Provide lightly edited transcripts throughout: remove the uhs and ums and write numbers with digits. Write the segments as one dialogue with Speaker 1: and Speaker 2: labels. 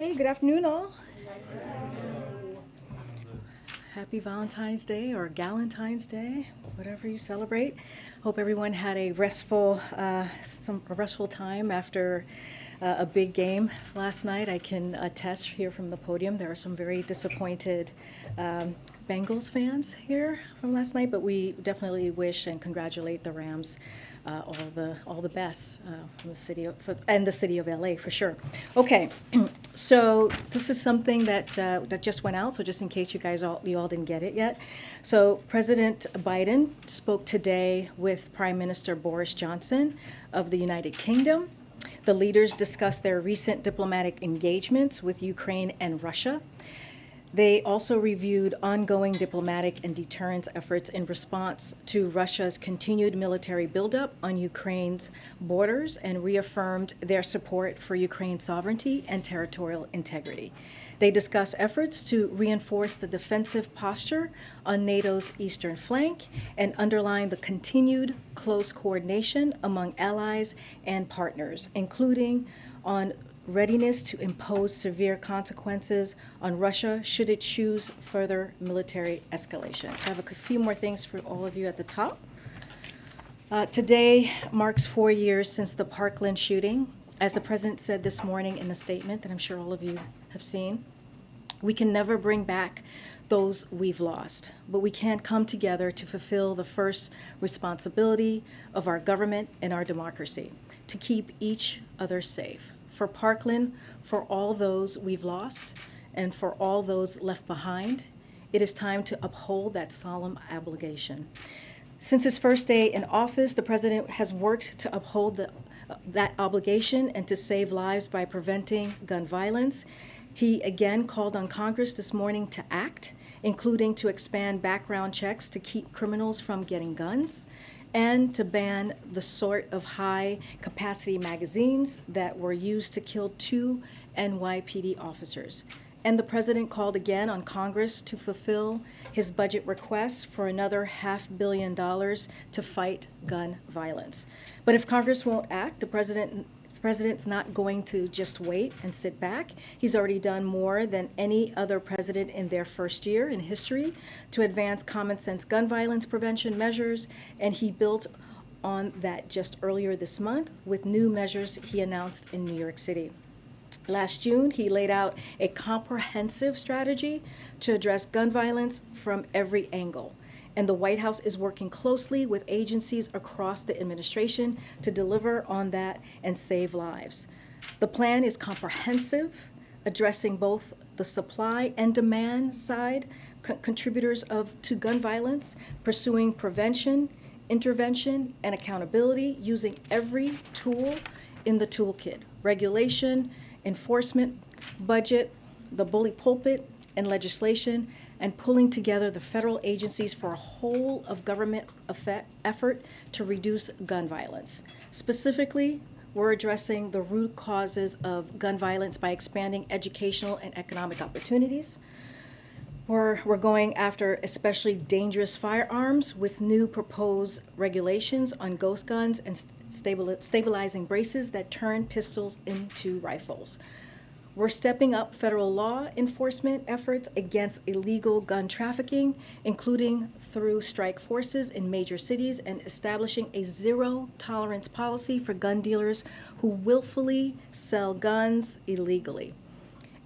Speaker 1: Hey, good afternoon, all. Happy Valentine's Day or Galentine's Day, whatever you celebrate. Hope everyone had a restful time after a big game last night. I can attest here from the podium there are some very disappointed Bengals fans here from last night, but we definitely wish and congratulate the Rams. All the best from the city and the city of LA for sure. Okay, so this is something that just went out. So just in case you all didn't get it yet, so President Biden spoke today with Prime Minister Boris Johnson of the United Kingdom. The leaders discussed their recent diplomatic engagements with Ukraine and Russia. They also reviewed ongoing diplomatic and deterrence efforts in response to Russia's continued military buildup on Ukraine's borders and reaffirmed their support for Ukraine's sovereignty and territorial integrity. They discussed efforts to reinforce the defensive posture on NATO's eastern flank and underline the continued close coordination among allies and partners, including on readiness to impose severe consequences on Russia should it choose further military escalation. So I have a few more things for all of you at the top. Today marks 4 years since the Parkland shooting. As the president said this morning in a statement that I'm sure all of you have seen, we can never bring back those we've lost, but we can come together to fulfill the first responsibility of our government and our democracy, to keep each other safe. For Parkland, for all those we've lost, and for all those left behind, it is time to uphold that solemn obligation. Since his first day in office, the president has worked to uphold that obligation and to save lives by preventing gun violence. He again called on Congress this morning to act, including to expand background checks to keep criminals from getting guns, and to ban the sort of high-capacity magazines that were used to kill 2 NYPD officers. And the president called again on Congress to fulfill his budget request for another $500 million to fight gun violence. But if Congress won't act, the president's not going to just wait and sit back. He's already done more than any other president in their first year in history to advance common sense gun violence prevention measures, and he built on that just earlier this month with new measures he announced in New York City. Last June, he laid out a comprehensive strategy to address gun violence from every angle. And the White House is working closely with agencies across the administration to deliver on that and save lives. The plan is comprehensive, addressing both the supply and demand side contributors to gun violence, pursuing prevention, intervention, and accountability using every tool in the toolkit: regulation, enforcement, budget, the bully pulpit, and legislation, and pulling together the federal agencies for a whole of government effort to reduce gun violence. Specifically, we're addressing the root causes of gun violence by expanding educational and economic opportunities. We're going after especially dangerous firearms with new proposed regulations on ghost guns and stabilizing braces that turn pistols into rifles. We're stepping up federal law enforcement efforts against illegal gun trafficking, including through strike forces in major cities, and establishing a zero-tolerance policy for gun dealers who willfully sell guns illegally.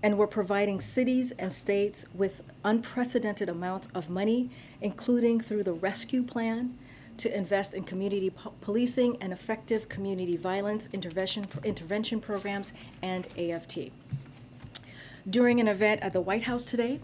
Speaker 1: And we're providing cities and states with unprecedented amounts of money, including through the Rescue Plan, to invest in community policing and effective community violence intervention programs and AFT. During an event at the White House today,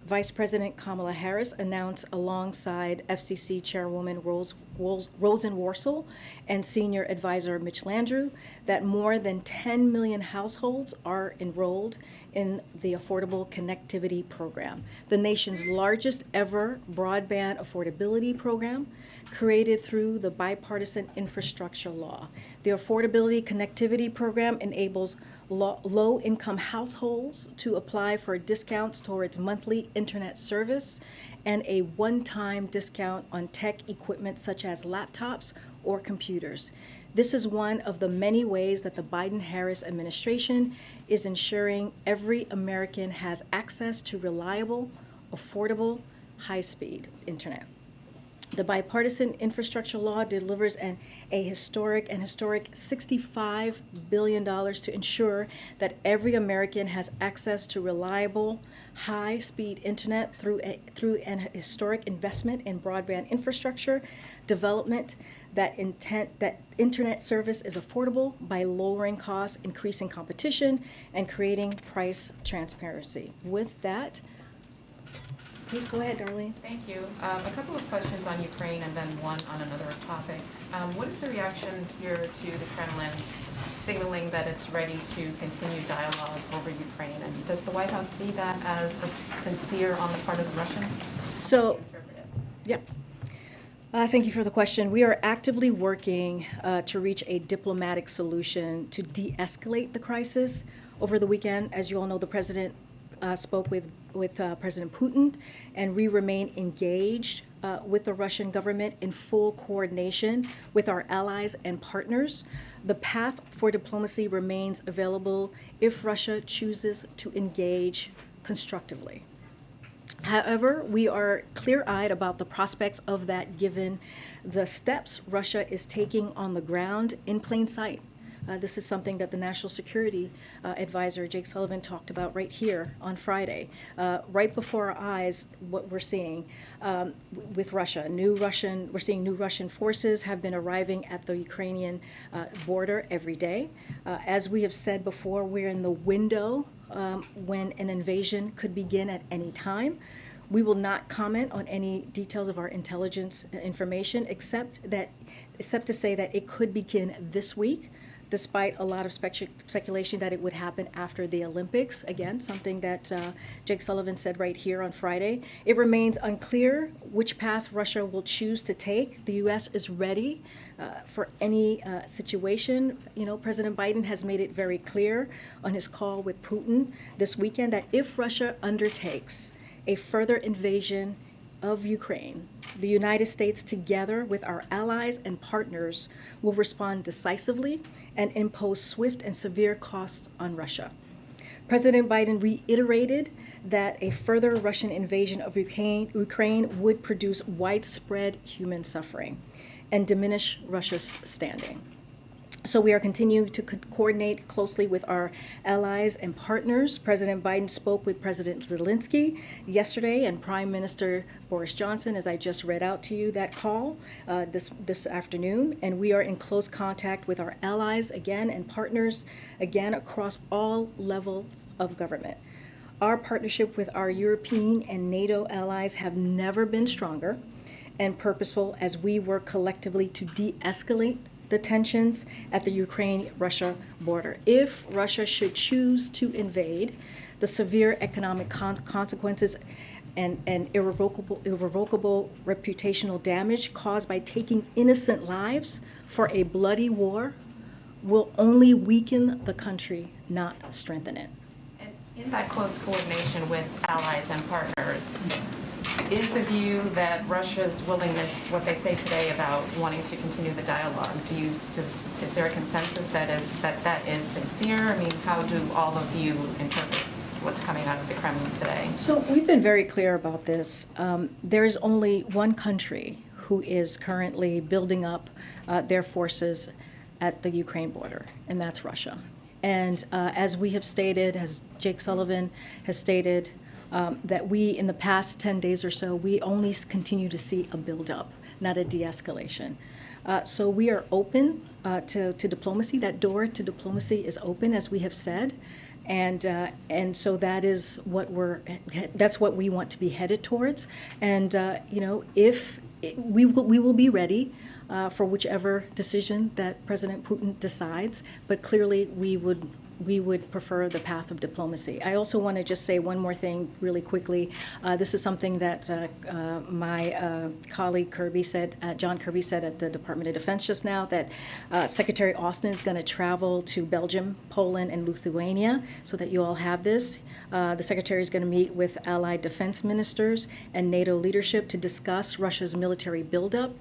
Speaker 1: Vice President Kamala Harris announced alongside FCC Chairwoman Rosen Worcel and Senior Advisor Mitch Landrieu that more than 10 million households are enrolled in the Affordable Connectivity Program, the nation's largest ever broadband affordability program created through the bipartisan infrastructure law. The Affordability Connectivity Program enables low-income households to apply for discounts towards monthly internet service and a one-time discount on tech equipment such as laptops or computers. This is one of the many ways that the Biden-Harris administration is ensuring every American has access to reliable, affordable, high-speed internet. The bipartisan infrastructure law delivers a historic $65 billion to ensure that every American has access to reliable, high-speed internet through an historic investment in broadband infrastructure development. That internet service is affordable by lowering costs, increasing competition, and creating price transparency. With that, please go ahead, Darlene.
Speaker 2: Thank you. A couple of questions on Ukraine and then one on another topic. What is the reaction here to the Kremlin signaling that it's ready to continue dialogue over Ukraine? And does the White House see that as sincere on the part of the Russians?
Speaker 1: So, yeah. Thank you for the question. We are actively working to reach a diplomatic solution to de-escalate the crisis. Over the weekend, as you all know, the president spoke with President Putin, and we remain engaged with the Russian government in full coordination with our allies and partners. The path for diplomacy remains available if Russia chooses to engage constructively. However, we are clear-eyed about the prospects of that given the steps Russia is taking on the ground in plain sight. This is something that the National Security Advisor, Jake Sullivan, talked about right here on Friday. Right before our eyes, what we're seeing with Russia. We're seeing new Russian forces have been arriving at the Ukrainian border every day. As we have said before, we're in the window when an invasion could begin at any time. We will not comment on any details of our intelligence information, except to say that it could begin this week, despite a lot of speculation that it would happen after the Olympics. Again, something that Jake Sullivan said right here on Friday. It remains unclear which path Russia will choose to take. The U.S. is ready for any situation. You know, President Biden has made it very clear on his call with Putin this weekend that if Russia undertakes a further invasion of Ukraine, the United States, together with our allies and partners, will respond decisively and impose swift and severe costs on Russia. President Biden reiterated that a further Russian invasion of Ukraine would produce widespread human suffering and diminish Russia's standing. So we are continuing to coordinate closely with our allies and partners. President Biden spoke with President Zelensky yesterday and Prime Minister Boris Johnson, as I just read out to you that call this afternoon. And we are in close contact with our allies again and partners again across all levels of government. Our partnership with our European and NATO allies have never been stronger and purposeful as we work collectively to de-escalate the tensions at the Ukraine-Russia border. If Russia should choose to invade, the severe economic consequences and irrevocable reputational damage caused by taking innocent lives for a bloody war will only weaken the country, not strengthen it.
Speaker 2: And in that close coordination with allies and partners, is the view that Russia's willingness, what they say today about wanting to continue the dialogue, is there a consensus that is sincere? I mean, how do all of you interpret what's coming out of the Kremlin today?
Speaker 1: So we've been very clear about this. There is only one country who is currently building up their forces at the Ukraine border, and that's Russia. And as we have stated, as Jake Sullivan has stated, that we, in the past 10 days or so, we only continue to see a buildup, not a de-escalation. So we are open to diplomacy. That door to diplomacy is open, as we have said, and so that is that's what we want to be headed towards. And you know, if we will be ready for whichever decision that President Putin decides, but clearly we would prefer the path of diplomacy. I also want to just say one more thing really quickly. This is something that my colleague John Kirby said at the Department of Defense just now, that Secretary Austin is going to travel to Belgium, Poland, and Lithuania, so that you all have this. The Secretary is going to meet with allied defense ministers and NATO leadership to discuss Russia's military buildup.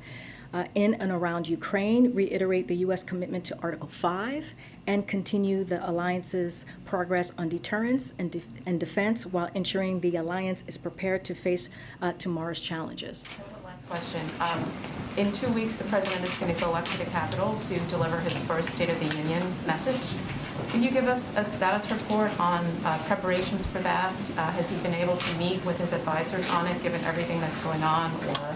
Speaker 1: in and around Ukraine, reiterate the U.S. commitment to Article 5, and continue the alliance's progress on deterrence and defense while ensuring the alliance is prepared to face tomorrow's challenges.
Speaker 2: One last question. In 2 weeks, the president is going to go up to the Capitol to deliver his first State of the Union message. Can you give us a status report on preparations for that? Has he been able to meet with his advisors on it, given everything that's going on, or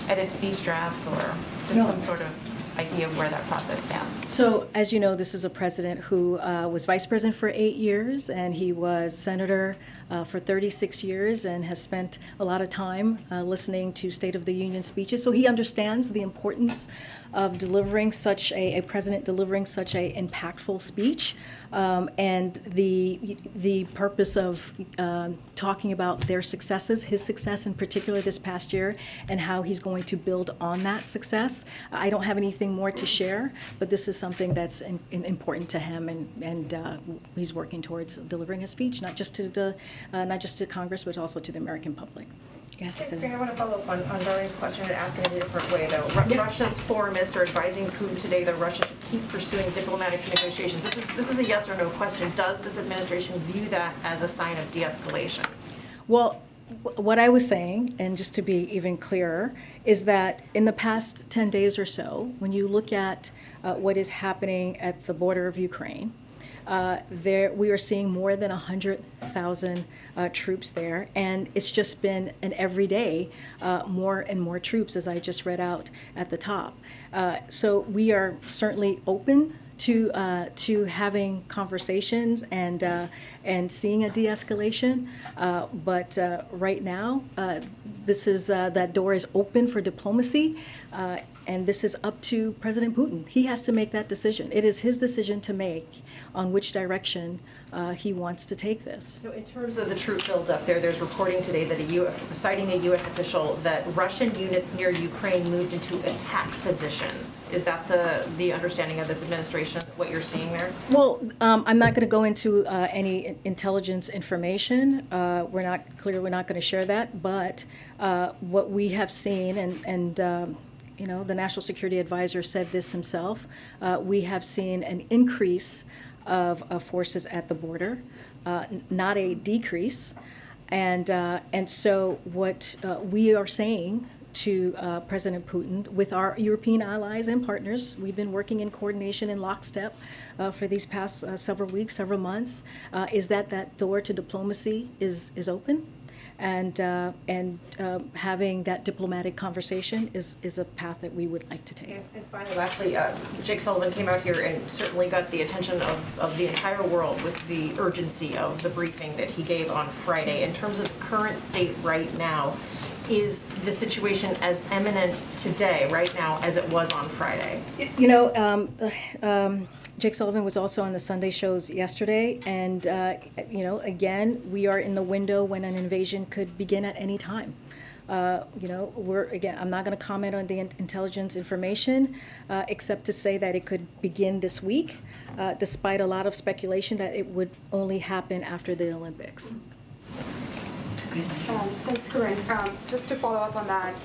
Speaker 2: edit speech drafts, or just some sort of idea of where that process stands?
Speaker 1: So, as you know, this is a president who was vice president for 8 years, and he was senator for 36 years and has spent a lot of time listening to State of the Union speeches. So he understands the importance of delivering such a president delivering such a impactful speech, and the purpose of talking about their successes, his success in particular this past year, and how he's going to build on that success. I don't have anything more to share, but this is something that's important to him, and he's working towards delivering his speech, not just to Congress, but also to the American public.
Speaker 3: I want to follow up on Darlene's question and ask it in a different way, though. Russia's foreign minister advising Putin today that Russia should keep pursuing diplomatic negotiations. This is a yes or no question. Does this administration view that as a sign of de-escalation?
Speaker 1: Well, what I was saying, and just to be even clearer, is that in the past 10 days or so, when you look at what is happening at the border of Ukraine, we are seeing more than 100,000 troops there, and it's just been an everyday more and more troops, as I just read out at the top. So we are certainly open to having conversations and seeing a de-escalation, but right now that door is open for diplomacy. And this is up to President Putin. He has to make that decision. It is his decision to make on which direction he wants to take this.
Speaker 3: So in terms of the troop buildup there's reporting today that citing a U.S. official that Russian units near Ukraine moved into attack positions. Is that the understanding of this administration, what you're seeing there?
Speaker 1: Well, I'm not going to go into any intelligence information. We're not going to share that. But what we have seen, and the National Security Advisor said this himself, we have seen an increase of forces at the border, not a decrease. And so what we are saying to President Putin, with our European allies and partners, we've been working in coordination in lockstep for these past several weeks, several months, is that door to diplomacy is open. And having that diplomatic conversation is a path that we would like to take.
Speaker 3: And finally, lastly, Jake Sullivan came out here and certainly got the attention of the entire world with the urgency of the briefing that he gave on Friday. In terms of the current state right now, is the situation as imminent today, right now, as it was on Friday?
Speaker 1: Jake Sullivan was also on the Sunday shows yesterday, and again, we are in the window when an invasion could begin at any time. I'm not going to comment on the intelligence information, except to say that it could begin this week, despite a lot of speculation that it would only happen after the Olympics.
Speaker 4: Thanks, Karine. Just to follow up on that,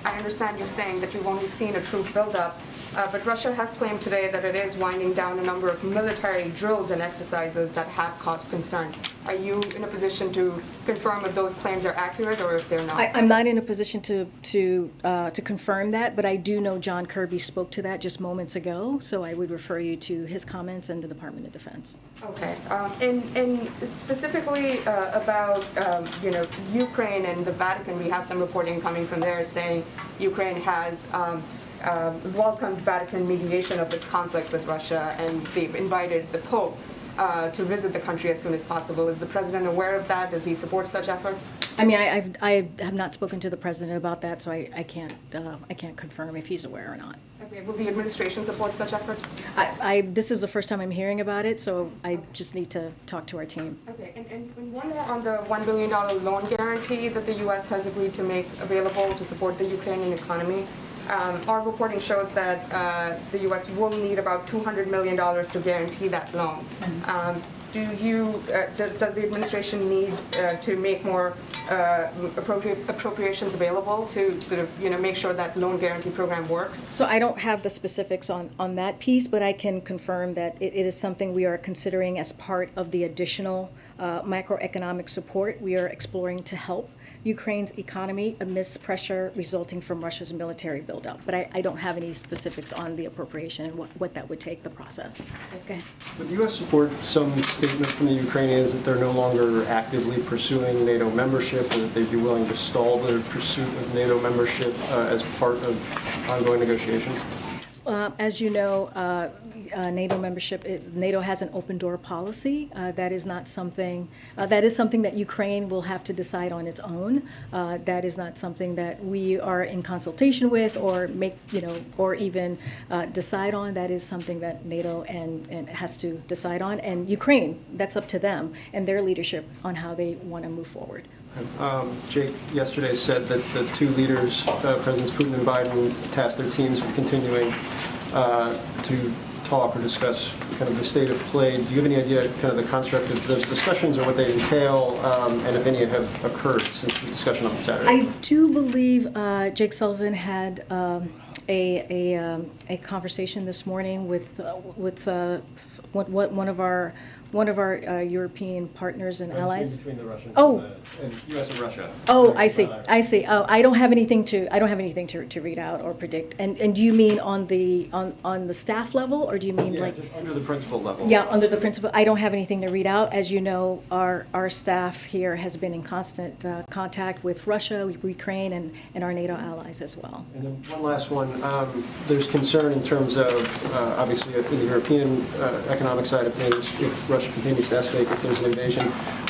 Speaker 4: I understand you're saying that you've only seen a troop buildup, but Russia has claimed today that it is winding down a number of military drills and exercises that have caused concern. Are you in a position to confirm if those claims are accurate or if they're not?
Speaker 1: I'm not in a position to confirm that, but I do know John Kirby spoke to that just moments ago, so I would refer you to his comments and the Department of Defense.
Speaker 4: Okay, and specifically about Ukraine and the Vatican, we have some reporting coming from there saying Ukraine has welcomed Vatican mediation of its conflict with Russia, and they've invited the Pope to visit the country as soon as possible. Is the president aware of that? Does he support such efforts?
Speaker 1: I mean, I have not spoken to the president about that, so I can't confirm if he's aware or not.
Speaker 4: Okay. Will the administration support such efforts?
Speaker 1: This is the first time I'm hearing about it, so I just need to talk to our team.
Speaker 4: Okay. And one more on the $1 billion loan guarantee that the U.S. has agreed to make available to support the Ukrainian economy. Our reporting shows that the U.S. will need about $200 million to guarantee that loan. Does the administration need to make more appropriations available to sort of, make sure that loan guarantee program works?
Speaker 1: So I don't have the specifics on that piece, but I can confirm that it is something we are considering as part of the additional macroeconomic support we are exploring to help Ukraine's economy amidst pressure resulting from Russia's military buildup. But I don't have any specifics on the appropriation and what that would take, the process. Okay.
Speaker 5: Would the U.S. support some statement from the Ukrainians that they're no longer actively pursuing NATO membership, or that they'd be willing to stall their pursuit of NATO membership as part of ongoing negotiations?
Speaker 1: As you know, NATO membership, NATO has an open door policy. That is not something, that is something that Ukraine will have to decide on its own. That is not something that we are in consultation with or or even decide on. That is something that NATO and has to decide on. And Ukraine, that's up to them and their leadership on how they want to move forward.
Speaker 5: Jake yesterday said that the two leaders, Presidents Putin and Biden, tasked their teams with continuing to talk or discuss kind of the state of play. Do you have any idea kind of the construct of those discussions or what they entail, and if any have occurred since the discussion on Saturday?
Speaker 1: I do believe Jake Sullivan had a conversation this morning with one of our European partners and allies.
Speaker 5: Between the Russians
Speaker 1: Oh.
Speaker 5: and U.S. and Russia.
Speaker 1: Oh, I see. Oh, I don't have anything to read out or predict. And do you mean on the staff level, or do you mean
Speaker 5: Yeah, just under the principal level.
Speaker 1: Yeah, under the principal. I don't have anything to read out. As you know, our staff here has been in constant contact with Russia, Ukraine, and our NATO allies as well.
Speaker 5: And then one last one. There's concern in terms of, obviously, in the European economic side of things, if Russia continues to escalate, if there's an invasion.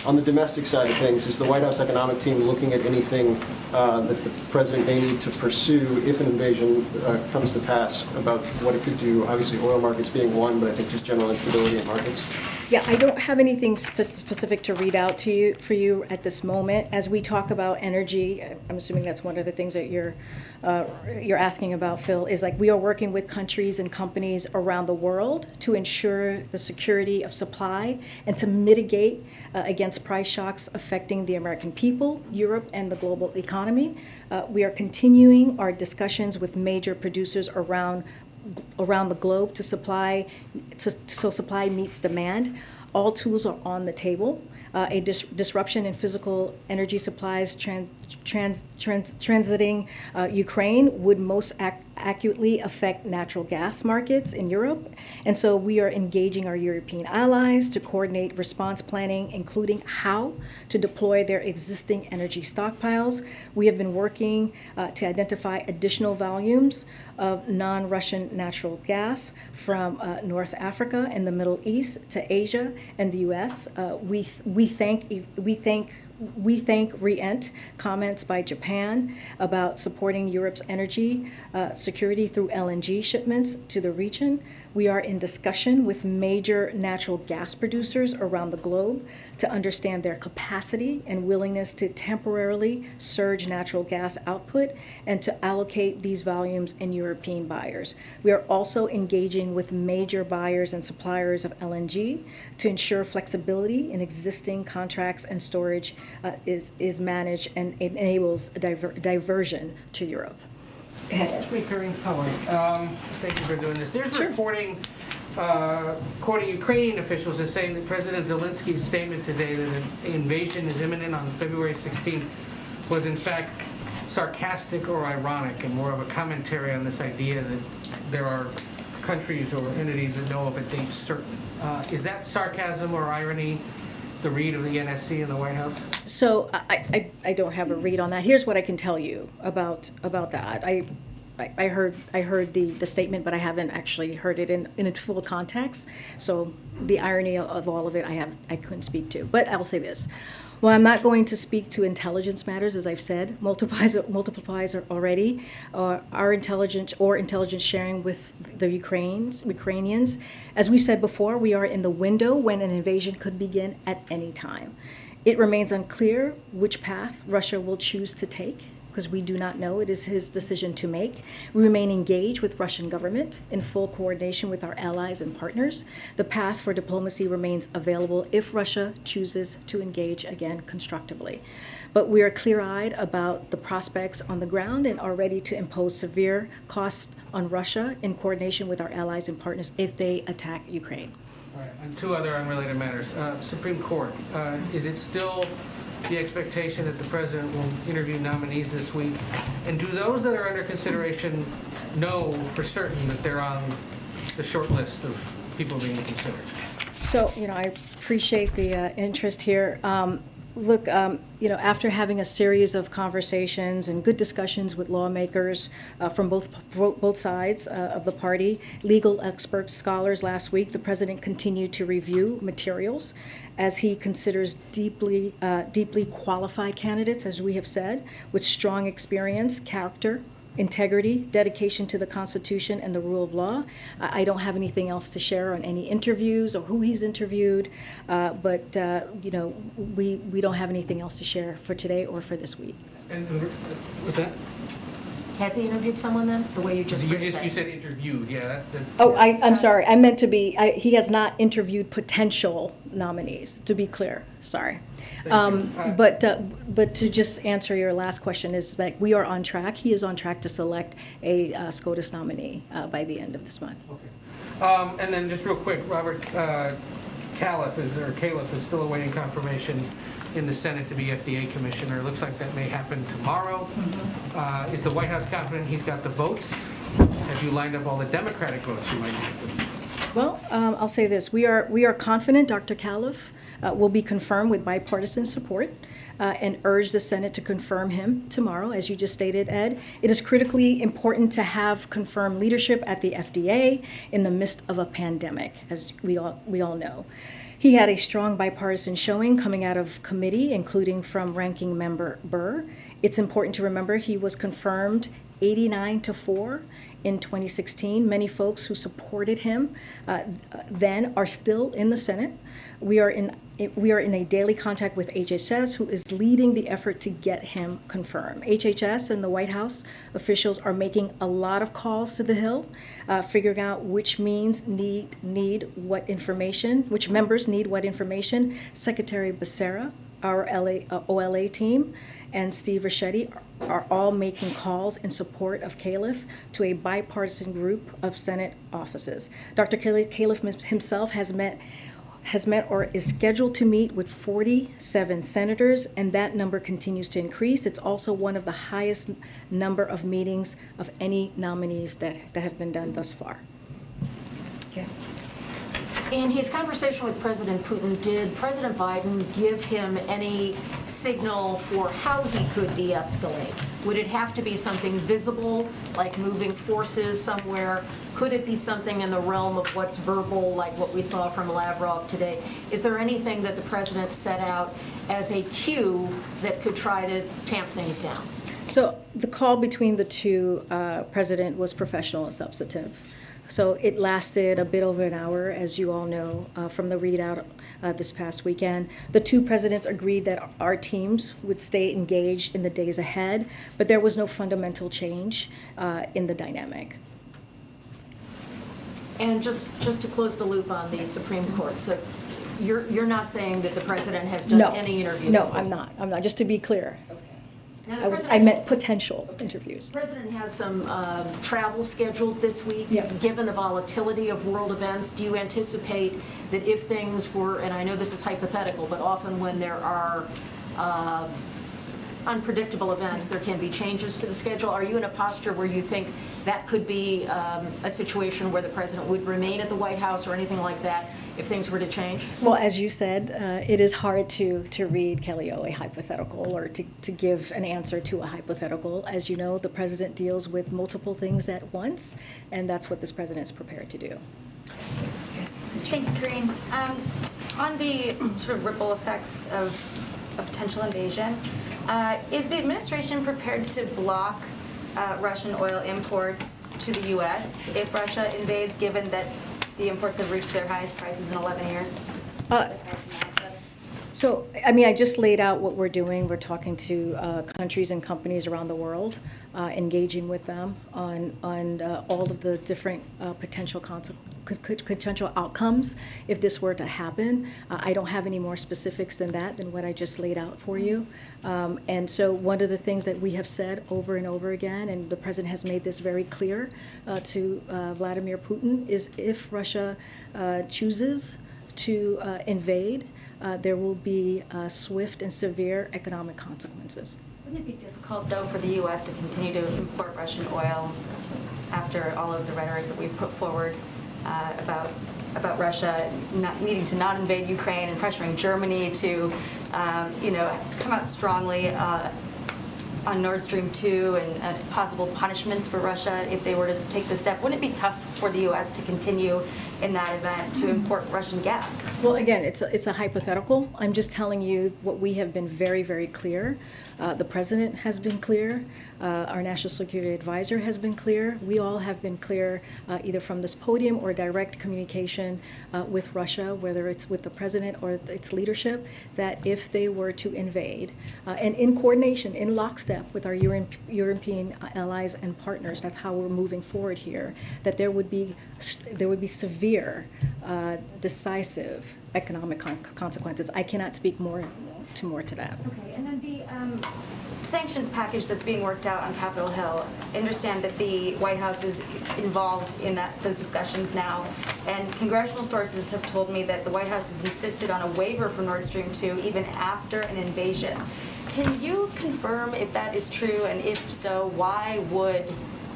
Speaker 5: On the domestic side of things, is the White House economic team looking at anything that the president may need to pursue if an invasion comes to pass about what it could do? Obviously, oil markets being one, but I think just general instability in markets.
Speaker 1: Yeah, I don't have anything specific to read out for you at this moment. As we talk about energy, I'm assuming that's one of the things that you're asking about, Phil, is like we are working with countries and companies around the world to ensure the security of supply and to mitigate against price shocks affecting the American people, Europe, and the global economy. We are continuing our discussions with major producers around the globe so supply meets demand. All tools are on the table. A disruption in physical energy supplies transiting Ukraine would most acutely affect natural gas markets in Europe. And so we are engaging our European allies to coordinate response planning, including how to deploy their existing energy stockpiles. We have been working to identify additional volumes of non-Russian natural gas from North Africa and the Middle East to Asia and the U.S. We thank REENT comments by Japan about supporting Europe's energy security through LNG shipments to the region. We are in discussion with major natural gas producers around the globe to understand their capacity and willingness to temporarily surge natural gas output and to allocate these volumes in European buyers. We are also engaging with major buyers and suppliers of LNG to ensure flexibility in existing contracts and storage is managed and it enables a diversion to Europe. Go ahead.
Speaker 6: Karine, thank you for doing this. There's reporting, quoting Ukrainian officials, is saying that President Zelensky's statement today that an invasion is imminent on February 16th was in fact sarcastic or ironic and more of a commentary on this idea that there are countries or entities that know of a date certain. Is that sarcasm or irony, the read of the NSC in the White House?
Speaker 1: So I don't have a read on that. Here's what I can tell you about that. I heard the statement, but I haven't actually heard it in its full context. So the irony of all of it, I couldn't speak to. But I'll say this. Well, I'm not going to speak to intelligence matters, as I've said, multiplies already. Our intelligence sharing with the Ukrainians. As we said before, we are in the window when an invasion could begin at any time. It remains unclear which path Russia will choose to take. because we do not know. It is his decision to make. We remain engaged with Russian government in full coordination with our allies and partners. The path for diplomacy remains available if Russia chooses to engage again constructively. But we are clear-eyed about the prospects on the ground and are ready to impose severe costs on Russia in coordination with our allies and partners if they attack Ukraine.
Speaker 6: All right, and two other unrelated matters. Supreme Court, is it still the expectation that the president will interview nominees this week? And do those that are under consideration know for certain that they're on the short list of people being considered?
Speaker 1: So, I appreciate the interest here. Look, after having a series of conversations and good discussions with lawmakers from both sides of the party, legal experts, scholars last week, the president continued to review materials as he considers deeply qualified candidates, as we have said, with strong experience, character, integrity, dedication to the Constitution and the rule of law. I don't have anything else to share on any interviews or who he's interviewed, but we don't have anything else to share for today or for this week.
Speaker 6: And what's that?
Speaker 2: Has he interviewed someone then, the way you just
Speaker 6: You
Speaker 2: said?
Speaker 6: said interviewed, yeah, that's the.
Speaker 1: Oh, I'm sorry. I meant to be, he has not interviewed potential nominees, to be clear. Sorry. But to just answer your last question is that we are on track. He is on track to select a SCOTUS nominee by the end of this month.
Speaker 6: Okay. And then just real quick, Robert, Califf is still awaiting confirmation in the Senate to be FDA commissioner. It looks like that may happen tomorrow. Is the White House confident he's got the votes? Have you lined up all the Democratic votes you might need for this?
Speaker 1: Well, I'll say this. We are confident Dr. Califf will be confirmed with bipartisan support and urge the Senate to confirm him tomorrow, as you just stated, Ed. It is critically important to have confirmed leadership at the FDA in the midst of a pandemic, as we all know. He had a strong bipartisan showing coming out of committee, including from Ranking Member Burr. It's important to remember he was confirmed 89-4 in 2016. Many folks who supported him then are still in the Senate. We are in a daily contact with HHS, who is leading the effort to get him confirmed. HHS and the White House officials are making a lot of calls to the Hill, figuring out which members need what information. Secretary Becerra, our OLA team, and Steve Ricchetti are all making calls in support of Califf to a bipartisan group of Senate offices. Dr. Califf himself has met or is scheduled to meet with 47 senators, and that number continues to increase. It's also one of the highest number of meetings of any nominees that have been done thus far.
Speaker 2: Okay. In his conversation with President Putin, did President Biden give him any signal for how he could de-escalate? Would it have to be something visible, like moving forces somewhere? Could it be something in the realm of what's verbal, like what we saw from Lavrov today? Is there anything that the president set out as a cue that could try to tamp things down?
Speaker 1: So the call between the two president was professional and substantive. So it lasted a bit over an hour, as you all know, from the readout this past weekend. The two presidents agreed that our teams would stay engaged in the days ahead, but there was no fundamental change in the dynamic.
Speaker 2: And just to close the loop on the Supreme Court, so you're not saying that the president has done any interviews?
Speaker 1: No, I'm not. Just to be clear.
Speaker 2: Now,
Speaker 1: I meant potential interviews.
Speaker 2: The president has some travel scheduled this week.
Speaker 1: Yeah.
Speaker 2: Given the volatility of world events, do you anticipate that if things were, and I know this is hypothetical, but often when there are unpredictable events, there can be changes to the schedule? Are you in a posture where you think that could be a situation where the president would remain at the White House or anything like that if things were to change?
Speaker 1: Well, as you said, it is hard to read, Kelly O, a hypothetical or to give an answer to a hypothetical. As you know, the president deals with multiple things at once, and that's what this president is prepared to do.
Speaker 7: Thanks, Karine. On the sort of ripple effects of a potential invasion, is the administration prepared to block Russian oil imports to the U.S. if Russia invades, given that the imports have reached their highest prices in 11 years?
Speaker 1: So, I mean, I just laid out what we're doing. We're talking to countries and companies around the world, engaging with them on all of the different potential potential outcomes if this were to happen. I don't have any more specifics than that, than what I just laid out for you. And so one of the things that we have said over and over again, and the president has made this very clear to Vladimir Putin, is if Russia chooses to invade, there will be swift and severe economic consequences.
Speaker 7: Wouldn't it be difficult, though, for the U.S. to continue to import Russian oil after all of the rhetoric that we've put forward about Russia not needing to not invade Ukraine and pressuring Germany to, come out strongly on Nord Stream 2 and possible punishments for Russia if they were to take this step? Wouldn't it be tough for the U.S. to continue in that event to import Russian gas?
Speaker 1: Well, again, it's a hypothetical. I'm just telling you what we have been very, very clear. The president has been clear. Our national security advisor has been clear. We all have been clear, either from this podium or direct communication with Russia, whether it's with the president or its leadership, that if they were to invade, and in coordination, in lockstep with our European allies and partners, that's how we're moving forward here, that there would be severe, decisive economic consequences. I cannot speak more to that.
Speaker 7: Okay, and then the sanctions package that's being worked out on Capitol Hill, I understand that the White House is involved in those discussions now, and congressional sources have told me that the White House has insisted on a waiver for Nord Stream 2 even after an invasion. Can you confirm if that is true, and if so, why would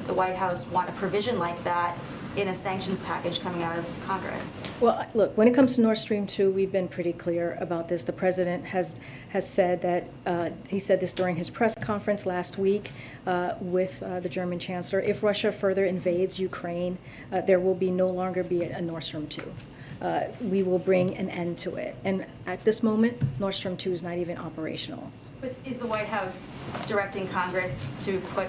Speaker 7: the White House want a provision like that in a sanctions package coming out of Congress?
Speaker 1: Well, look, when it comes to Nord Stream 2, we've been pretty clear about this. The president has said that, he said this during his press conference last week with the German chancellor, if Russia further invades Ukraine, there will no longer be a Nord Stream 2. We will bring an end to it. And at this moment, Nord Stream 2 is not even operational.
Speaker 7: But is the White House directing Congress to put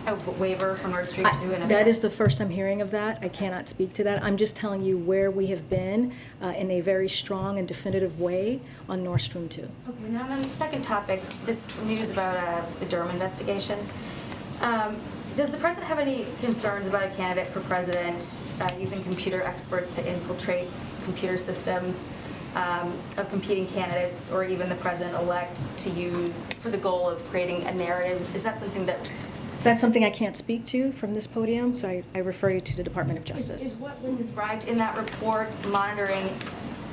Speaker 7: a waiver for Nord Stream 2 in effect?
Speaker 1: That is the first I'm hearing of that. I cannot speak to that. I'm just telling you where we have been in a very strong and definitive way on Nord Stream 2.
Speaker 7: Okay, now on the second topic, this news about the Durham investigation. Does the president have any concerns about a candidate for president using computer experts to infiltrate computer systems of competing candidates, or even the president-elect to use for the goal of creating a narrative? Is that something that...
Speaker 1: That's something I can't speak to from this podium, so I refer you to the Department of Justice.
Speaker 7: Is what was described in that report monitoring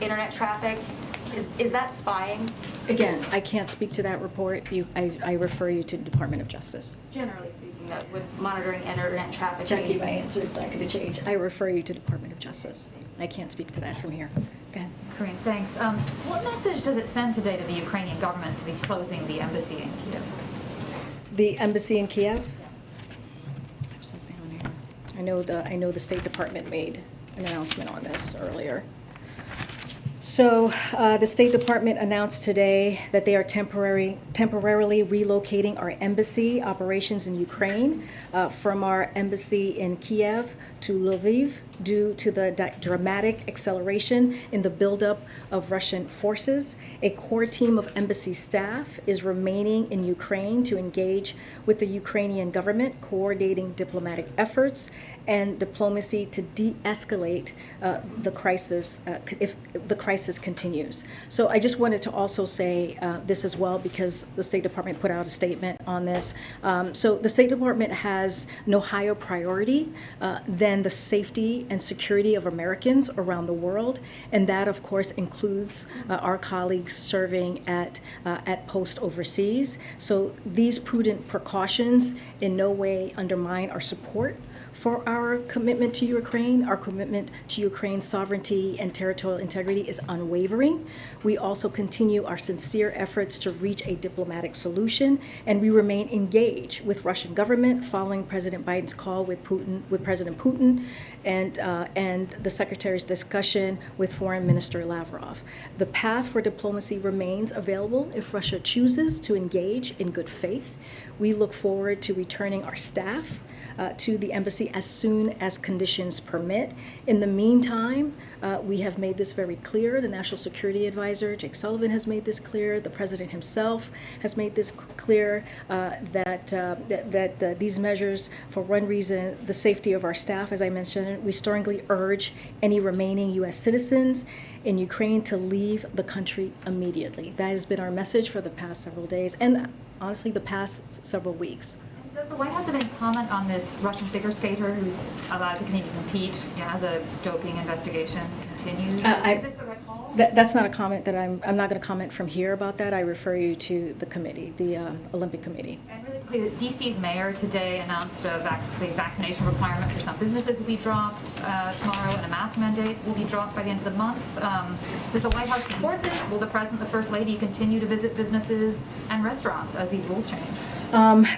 Speaker 7: internet traffic? Is that spying?
Speaker 1: Again, I can't speak to that report. I refer you to the Department of Justice.
Speaker 7: Generally speaking, that would monitoring internet traffic.
Speaker 1: Jackie, my answer is not going to change. I refer you to Department of Justice. I can't speak to that from here. Go ahead.
Speaker 8: Karine, thanks. What message does it send today to the Ukrainian government to be closing the embassy in Kiev?
Speaker 1: The embassy in Kiev? I have something on here. I know the State Department made an announcement on this earlier. So the State Department announced today that they are temporarily relocating our embassy operations in Ukraine from our embassy in Kiev to Lviv due to the dramatic acceleration in the buildup of Russian forces. A core team of embassy staff is remaining in Ukraine to engage with the Ukrainian government, coordinating diplomatic efforts and diplomacy to de-escalate the crisis if the crisis continues. So I just wanted to also say this as well, because the State Department put out a statement on this. So the State Department has no higher priority than the safety and security of Americans around the world, and that of course includes our colleagues serving at post overseas. So these prudent precautions in no way undermine our support for our commitment to Ukraine. Our commitment to Ukraine's sovereignty and territorial integrity is unwavering. We also continue our sincere efforts to reach a diplomatic solution, and we remain engaged with Russian government following President Biden's call with President Putin and the Secretary's discussion with Foreign Minister Lavrov. The path for diplomacy remains available if Russia chooses to engage in good faith. We look forward to returning our staff to the embassy as soon as conditions permit. In the meantime, we have made this very clear. The National Security Advisor, Jake Sullivan, has made this clear. The President himself has made this clear, that these measures, for one reason, the safety of our staff, as I mentioned, we strongly urge any remaining U.S. citizens in Ukraine to leave the country immediately. That has been our message for the past several days and honestly the past several weeks.
Speaker 8: Does the White House have any comment on this Russian figure skater who's allowed to continue to compete, as a doping investigation continues? Is this the right call?
Speaker 1: That's not a comment that I'm not going to comment from here about that. I refer you to the committee, the Olympic Committee.
Speaker 8: And really quickly, DC's mayor today announced the vaccination requirement for some businesses will be dropped tomorrow, and a mask mandate will be dropped by the end of the month. Does the White House support this? Will the President, the First Lady, continue to visit businesses and restaurants as these rules change?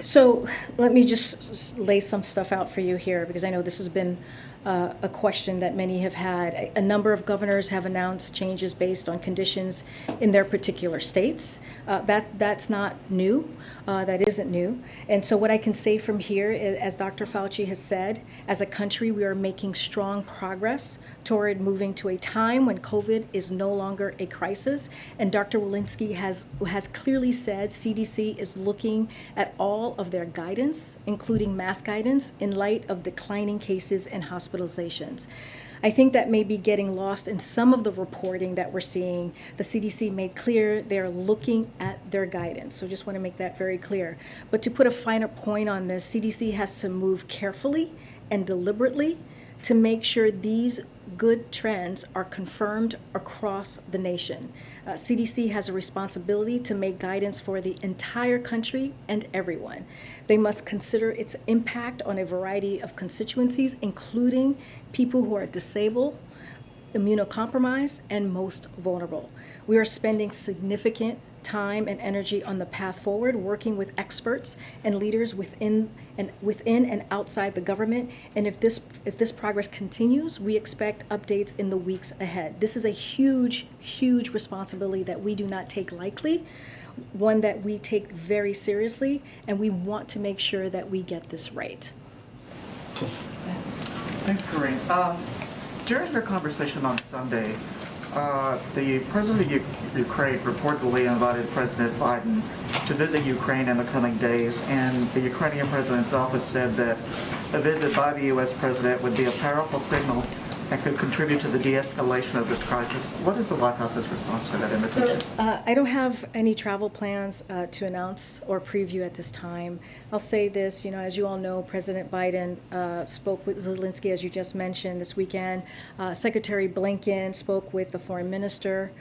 Speaker 1: So let me just lay some stuff out for you here, because I know this has been a question that many have had. A number of governors have announced changes based on conditions in their particular states. That's not new. That isn't new. And so what I can say from here is, as Dr. Fauci has said, as a country, we are making strong progress toward moving to a time when COVID is no longer a crisis. And Dr. Walensky has clearly said CDC is looking at all of their guidance, including mask guidance, in light of declining cases and hospitalizations. I think that may be getting lost in some of the reporting that we're seeing. The CDC made clear they're looking at their guidance. So just want to make that very clear. But to put a finer point on this, CDC has to move carefully and deliberately to make sure these good trends are confirmed across the nation. CDC has a responsibility to make guidance for the entire country and everyone. They must consider its impact on a variety of constituencies, including people who are disabled, immunocompromised, and most vulnerable. We are spending significant time and energy on the path forward, working with experts and leaders within and outside the government. And if this progress continues, we expect updates in the weeks ahead. This is a huge, huge responsibility that we do not take lightly, one that we take very seriously, and we want to make sure that we get this right.
Speaker 9: Thanks, Karine. During their conversation on Sunday, the president of Ukraine reportedly invited President Biden to visit Ukraine in the coming days, and the Ukrainian president's office said that a visit by the U.S. president would be a powerful signal and could contribute to the de-escalation of this crisis. What is the White House's response to that invitation?
Speaker 1: I don't have any travel plans to announce or preview at this time. I'll say this, as you all know, President Biden spoke with Zelensky, as you just mentioned, this weekend. Secretary Blinken spoke with the foreign minister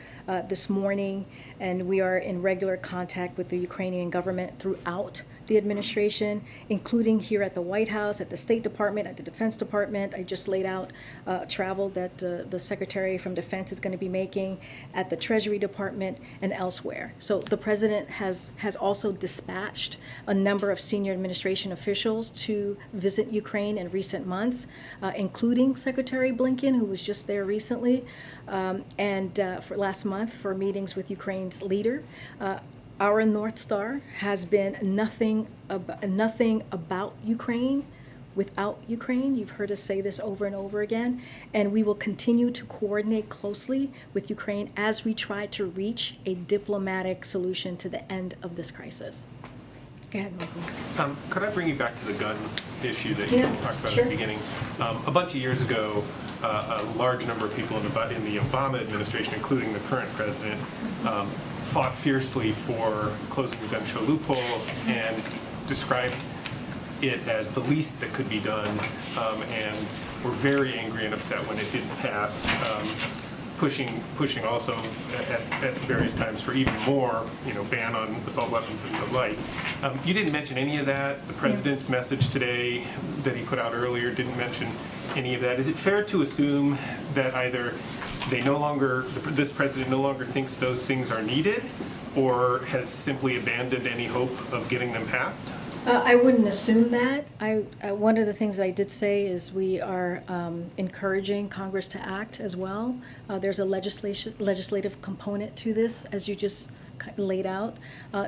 Speaker 1: this morning, and we are in regular contact with the Ukrainian government throughout the administration, including here at the White House, at the State Department, at the Defense Department. I just laid out travel that the Secretary from Defense is going to be making at the Treasury Department and elsewhere. So the President has also dispatched a number of senior administration officials to visit Ukraine in recent months, including Secretary Blinken, who was just there recently, and for last month for meetings with Ukraine's leader. Our North Star has been nothing about Ukraine without Ukraine. You've heard us say this over and over again, and we will continue to coordinate closely with Ukraine as we try to reach a diplomatic solution to the end of this crisis. Go ahead, Michael.
Speaker 10: Could I bring you back to the gun issue that you talked about at the beginning? A bunch of years ago, a large number of people in the Obama administration, including the current president, fought fiercely for closing the gun show loophole and described it as the least that could be done, and were very angry and upset when it didn't pass, pushing also at various times for even more, ban on assault weapons and the like. You didn't mention any of that. The president's message today that he put out earlier didn't mention any of that. Is it fair to assume that either this president no longer thinks those things are needed, or has simply abandoned any hope of getting them passed?
Speaker 1: I wouldn't assume that. One of the things that I did say is we are encouraging Congress to act as well. There's a legislative component to this, as you just laid out.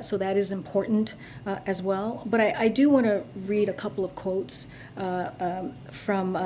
Speaker 1: So that is important as well. But I do want to read a couple of quotes from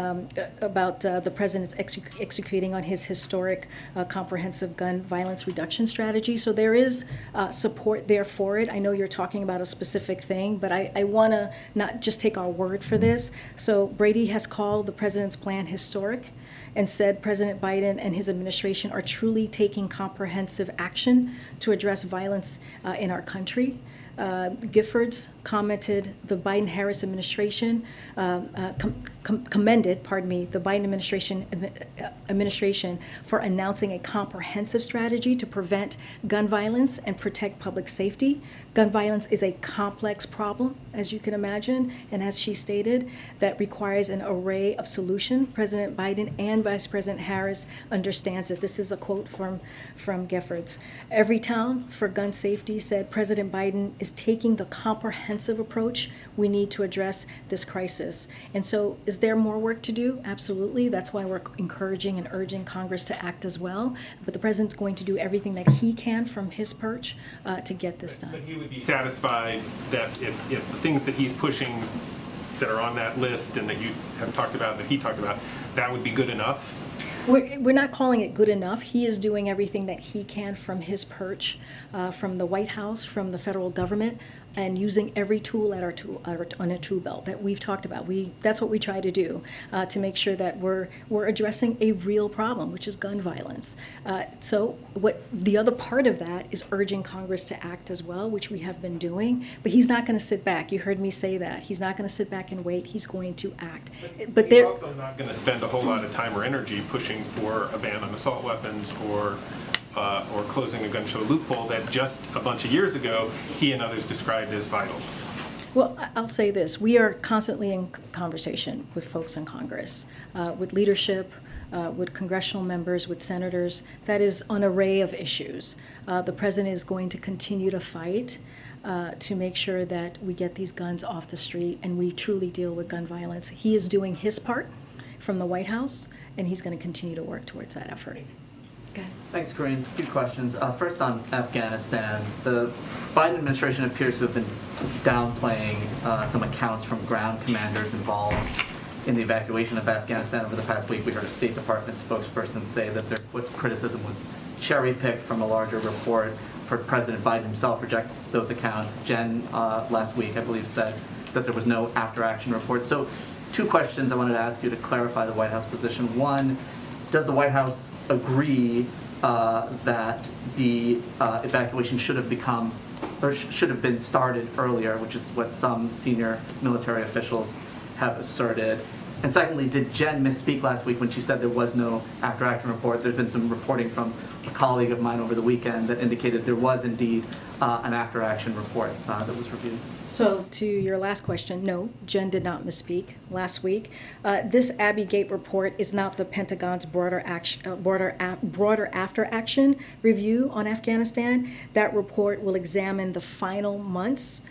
Speaker 1: about the president's executing on his historic comprehensive gun violence reduction strategy. So there is support there for it. I know you're talking about a specific thing, but I want to not just take our word for this. So Brady has called the president's plan historic and said President Biden and his administration are truly taking comprehensive action to address violence in our country. Giffords commented the Biden-Harris administration commended, the Biden administration for announcing a comprehensive strategy to prevent gun violence and protect public safety. Gun violence is a complex problem, as you can imagine, and as she stated, that requires an array of solutions. President Biden and Vice President Harris understands that. This is a quote from Giffords. Every town for gun safety said President Biden is taking the comprehensive approach we need to address this crisis. And so is there more work to do? Absolutely. That's why we're encouraging and urging Congress to act as well. But the president's going to do everything that he can from his perch to get this done.
Speaker 10: But he would be satisfied that if the things that he's pushing that are on that list and that you have talked about, that he talked about, that would be good enough?
Speaker 1: We're not calling it good enough. He is doing everything that he can from his perch, from the White House, from the federal government, and using every tool at on a tool belt that we've talked about. That's what we try to do to make sure that we're addressing a real problem, which is gun violence. So what the other part of that is urging Congress to act as well, which we have been doing. But he's not going to sit back. You heard me say that. He's not going to sit back and wait. He's going to act. But
Speaker 10: he's
Speaker 1: they're
Speaker 10: also not going to spend a whole lot of time or energy pushing for a ban on assault weapons or closing a gun show loophole that just a bunch of years ago he and others described as vital.
Speaker 1: Well, I'll say this. We are constantly in conversation with folks in Congress, with leadership, with congressional members, with senators. That is an array of issues. The president is going to continue to fight to make sure that we get these guns off the street and we truly deal with gun violence. He is doing his part from the White House, and he's going to continue to work towards that effort.
Speaker 11: Thanks, Karine. A few questions. First on Afghanistan. The Biden administration appears to have been downplaying some accounts from ground commanders involved in the evacuation of Afghanistan over the past week. We heard a State Department spokesperson say that their criticism was cherry-picked from a larger report. For President Biden himself reject those accounts. Jen, last week, I believe, said that there was no after-action report. So 2 questions I wanted to ask you to clarify the White House position. One, does the White House agree that the evacuation should have been started earlier, which is what some senior military officials have asserted? And secondly, did Jen misspeak last week when she said there was no after-action report? There's been some reporting from a colleague of mine over the weekend that indicated there was indeed an after-action report that was reviewed.
Speaker 1: So to your last question, no, Jen did not misspeak last week. This Abbey Gate report is not the Pentagon's broader after-action review on Afghanistan. That report will examine the final months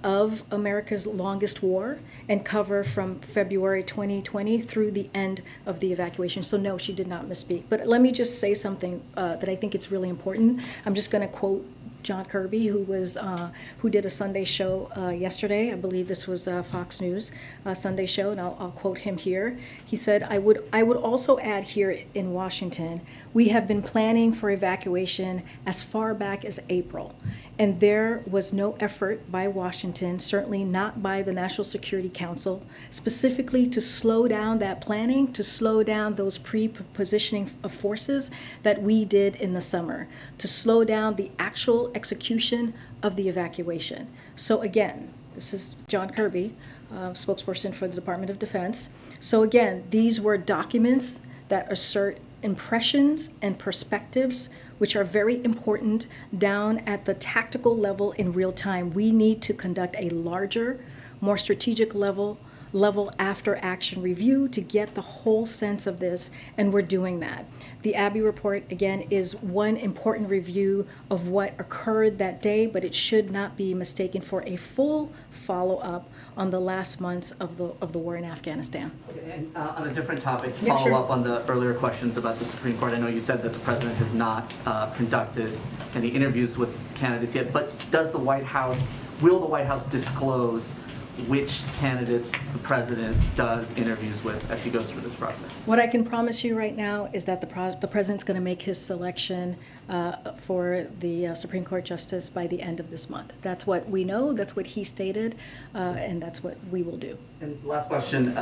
Speaker 1: of America's longest war and cover from February 2020 through the end of the evacuation. So no, she did not misspeak. But let me just say something that I think it's really important. I'm just going to quote John Kirby, who did a Sunday show yesterday. I believe this was Fox News Sunday show, and I'll quote him here. He said, I would also add here in Washington, we have been planning for evacuation as far back as April, and there was no effort by Washington, certainly not by the National Security Council, specifically to slow down that planning, to slow down those pre-positioning of forces that we did in the summer, to slow down the actual execution of the evacuation. So again, this is John Kirby, spokesperson for the Department of Defense. So again, these were documents that assert impressions and perspectives, which are very important down at the tactical level in real time. We need to conduct a larger, more strategic level level after action review to get the whole sense of this, and we're doing that. The Abbey report, again, is one important review of what occurred that day, but it should not be mistaken for a full follow-up on the last months of the war in Afghanistan.
Speaker 11: And on a different topic, to
Speaker 1: Yeah,
Speaker 11: follow
Speaker 1: sure.
Speaker 11: up on the earlier questions about the Supreme Court, I know you said that the president has not conducted any interviews with candidates yet, but will the White House disclose which candidates the president does interviews with as he goes through this process?
Speaker 1: What I can promise you right now is that the president's going to make his selection for the Supreme Court justice by the end of this month. That's what we know, that's what he stated, and that's what we will do.
Speaker 11: And last question,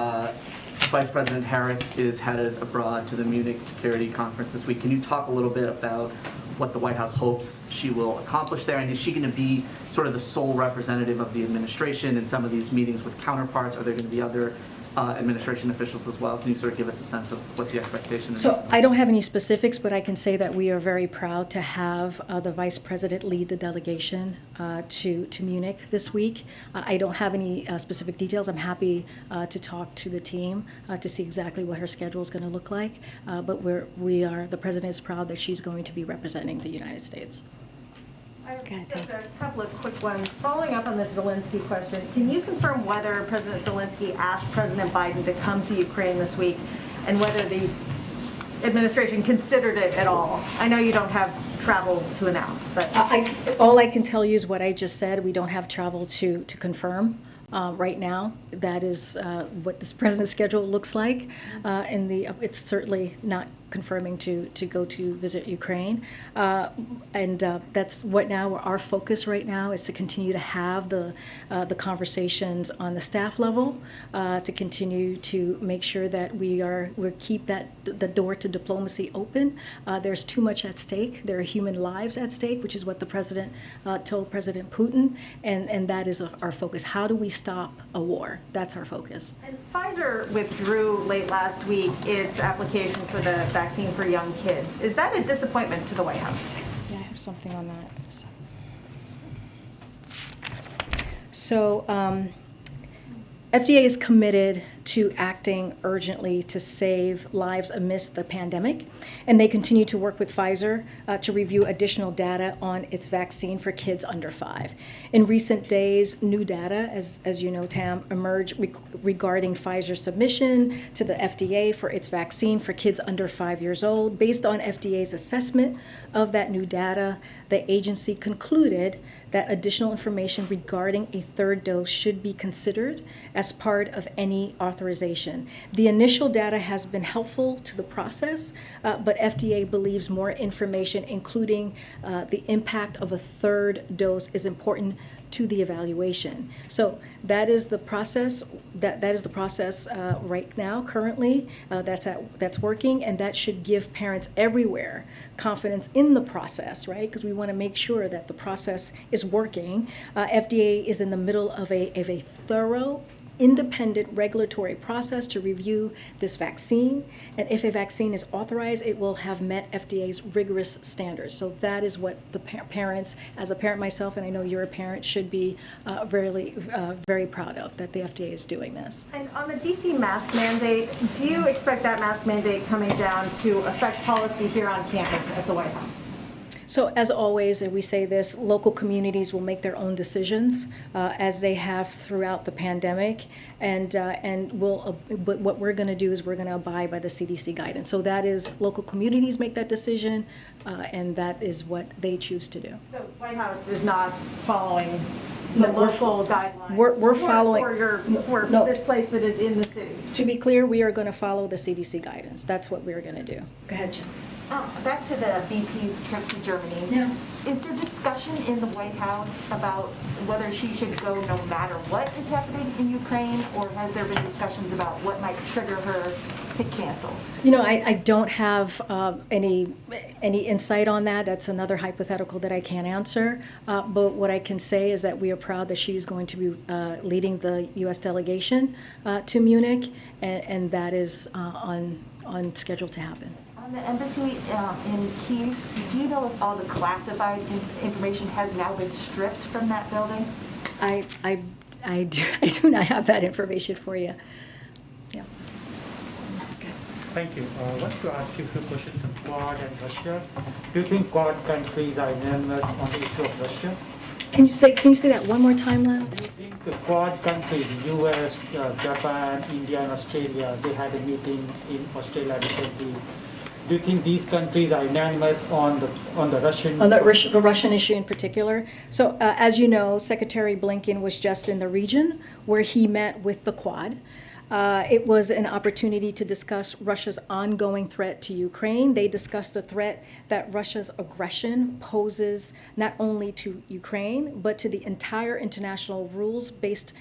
Speaker 11: Vice President Harris is headed abroad to the Munich Security Conference this week. Can you talk a little bit about what the White House hopes she will accomplish there? And is she going to be sort of the sole representative of the administration in some of these meetings with counterparts? Are there going to be other administration officials as well? Can you sort of give us a sense of what the expectation is?
Speaker 1: So I don't have any specifics, but I can say that we are very proud to have the Vice President lead the delegation to Munich this week. I don't have any specific details. I'm happy to talk to the team to see exactly what her schedule is going to look like. But the President is proud that she's going to be representing the United States.
Speaker 3: I have
Speaker 1: Go ahead,
Speaker 3: just
Speaker 1: Tam.
Speaker 3: a couple of quick ones. Following up on the Zelensky question, can you confirm whether President Zelensky asked President Biden to come to Ukraine this week and whether the administration considered it at all? I know you don't have travel to announce, but
Speaker 1: All I can tell you is what I just said. We don't have travel to confirm right now. That is what this president's schedule looks like. It's certainly not confirming to go to visit Ukraine. That's what now our focus right now is to continue to have the conversations on the staff level, to continue to make sure that we keep the door to diplomacy open. There's too much at stake. There are human lives at stake, which is what the president told President Putin, and that is our focus. How do we stop a war? That's our focus.
Speaker 3: And Pfizer withdrew late last week its application for the vaccine for young kids. Is that a disappointment to the White House?
Speaker 1: Yeah, I have something on that. So FDA is committed to acting urgently to save lives amidst the pandemic, and they continue to work with Pfizer to review additional data on its vaccine for kids under 5. In recent days, new data, as you know, Tam, emerged regarding Pfizer's submission to the FDA for its vaccine for kids under 5 years old. Based on FDA's assessment of that new data, the agency concluded that additional information regarding a third dose should be considered as part of any authorization. The initial data has been helpful to the process, but FDA believes more information, including the impact of a third dose, is important to the evaluation. So that is the process. That is the process right now, currently. That's working, and that should give parents everywhere confidence in the process, right? Because we want to make sure that the process is working. FDA is in the middle of a thorough, independent regulatory process to review this vaccine, and if a vaccine is authorized, it will have met FDA's rigorous standards. So that is what the parents, as a parent myself, and I know you're a parent, should be very proud of, that the FDA is doing this.
Speaker 3: And on the DC mask mandate, do you expect that mask mandate coming down to affect policy here on campus at the White House?
Speaker 1: So as always, and we say this, local communities will make their own decisions as they have throughout the pandemic, but what we're going to do is we're going to abide by the CDC guidance. So that is, local communities make that decision, and that is what they choose to do.
Speaker 3: So White House is not following the local guidelines
Speaker 1: we're following-
Speaker 3: for
Speaker 1: No.
Speaker 3: this place that is in the city.
Speaker 1: To be clear, we are going to follow the CDC guidance. That's what we're going to do. Go ahead, Jim.
Speaker 12: Back to the VP's trip to Germany.
Speaker 1: Yeah.
Speaker 12: Is there discussion in the White House about whether she should go no matter what is happening in Ukraine, or has there been discussions about what might trigger her to cancel?
Speaker 1: You know, I don't have any insight on that. That's another hypothetical that I can't answer. But what I can say is that we are proud that she's going to be leading the U.S. delegation to Munich, and that is on schedule to happen.
Speaker 12: On the embassy in Kyiv, do you know if all the classified information has now been stripped from that building?
Speaker 1: I do not have that information for you. Yeah.
Speaker 13: Thank you. I want to ask you a few questions on Quad and Russia. Do you think Quad countries are unanimous on the issue of Russia?
Speaker 1: Can you say that one more time, Len?
Speaker 13: Do you think the Quad countries, US, Japan, India, and Australia, they had a meeting in Australia recently. Do you think these countries are unanimous on the Russian?
Speaker 1: On the Russian issue in particular. So, as you know, Secretary Blinken was just in the region where he met with the Quad. It was an opportunity to discuss Russia's ongoing threat to Ukraine. They discussed the threat that Russia's aggression poses not only to Ukraine, but to the entire international rules-based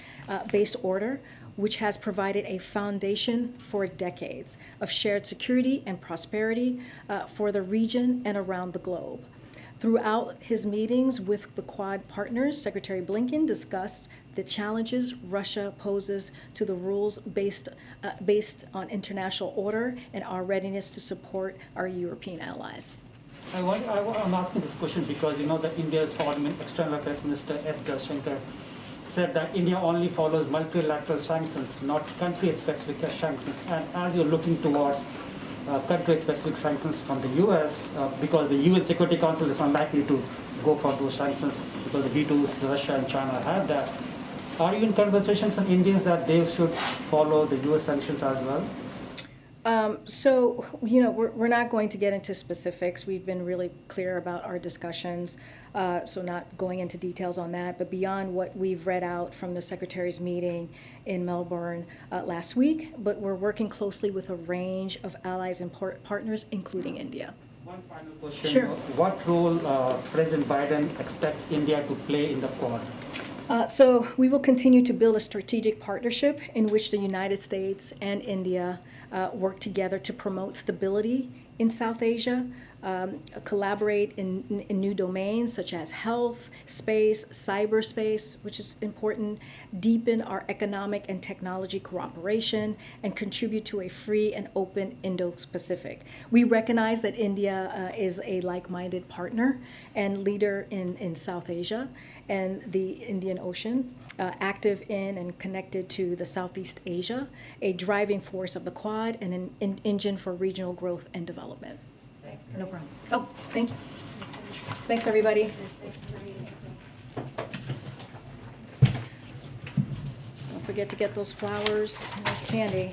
Speaker 1: order, which has provided a foundation for decades of shared security and prosperity for the region and around the globe. Throughout his meetings with the Quad partners, Secretary Blinken discussed the challenges Russia poses to the rules based on international order and our readiness to support our European allies.
Speaker 13: I'm asking this question because you know that India's foreign external affairs minister S. Jaishankar said that India only follows multilateral sanctions, not country-specific sanctions. And as you're looking towards country-specific sanctions from the U.S., because the UN Security Council is unlikely to go for those sanctions because the vetoes Russia and China have that. Are you in conversations on Indians that they should follow the U.S. sanctions as well?
Speaker 1: So, you know, we're not going to get into specifics. We've been really clear about our discussions, so not going into details on that. But beyond what we've read out from the Secretary's meeting in Melbourne last week, but we're working closely with a range of allies and partners, including India.
Speaker 13: One final question.
Speaker 1: Sure.
Speaker 13: What role President Biden expects India to play in the Quad?
Speaker 1: So we will continue to build a strategic partnership in which the United States and India work together to promote stability in South Asia, collaborate in new domains such as health, space, cyberspace, which is important, deepen our economic and technology cooperation, and contribute to a free and open Indo-Pacific. We recognize that India is a like-minded partner and leader in South Asia and the Indian Ocean, active in and connected to the Southeast Asia, a driving force of the Quad and an engine for regional growth and development.
Speaker 3: Thanks.
Speaker 1: No problem. Oh, thank you. Thanks, everybody. Don't forget to get those flowers and those candy.